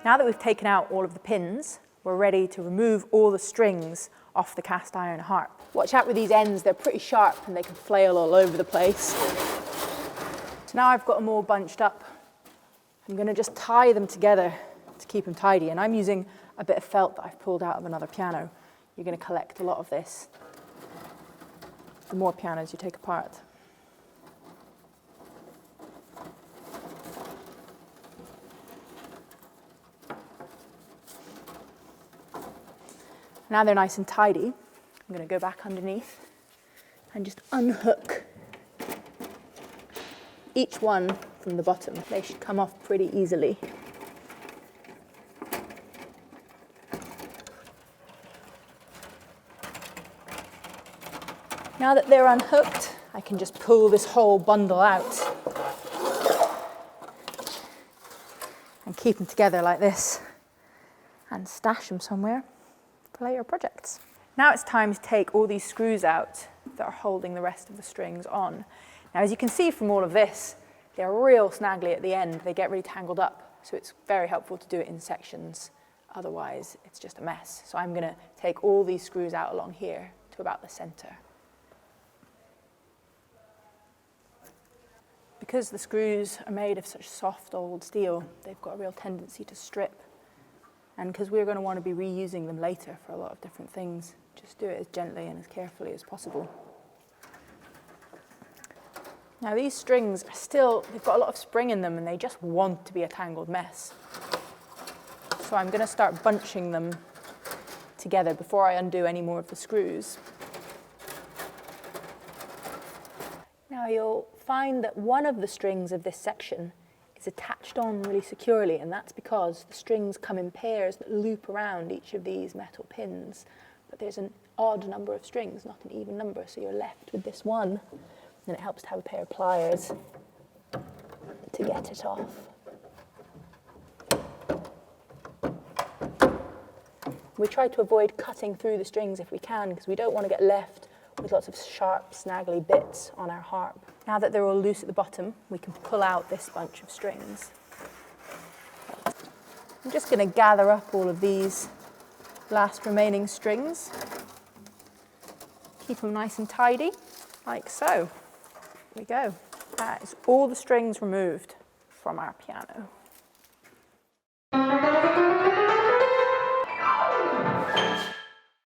Now that we've taken out all of the pins, we're ready to remove all the strings off the cast iron harp. Watch out with these ends, they're pretty sharp and they can flail all over the place. So now I've got them all bunched up. I'm going to just tie them together to keep them tidy, and I'm using a bit of felt that I've pulled out of another piano. You're going to collect a lot of this the more pianos you take apart. Now they're nice and tidy, I'm going to go back underneath and just unhook each one from the bottom. They should come off pretty easily. Now that they're unhooked, I can just pull this whole bundle out and keep them together like this and stash them somewhere for later projects. Now it's time to take all these screws out that are holding the rest of the strings on. Now, as you can see from all of this, they're real snaggly at the end. They get really tangled up, so it's very helpful to do it in sections. Otherwise, it's just a mess. So I'm going to take all these screws out along here to about the center. Because the screws are made of such soft old steel, they've got a real tendency to strip. And because we're going to want to be reusing them later for a lot of different things, just do it as gently and as carefully as possible. Now these strings are still, they've got a lot of spring in them and they just want to be a tangled mess. So I'm going to start bunching them together before I undo any more of the screws. Now you'll find that one of the strings of this section is attached on really securely, and that's because the strings come in pairs that loop around each of these metal pins. But there's an odd number of strings, not an even number, so you're left with this one. And it helps to have a pair of pliers to get it off. We try to avoid cutting through the strings if we can, because we don't want to get left with lots of sharp, snaggly bits on our harp. Now that they're all loose at the bottom, we can pull out this bunch of strings. I'm just going to gather up all of these last remaining strings. Keep them nice and tidy, like so. There we go. That is all the strings removed from our piano.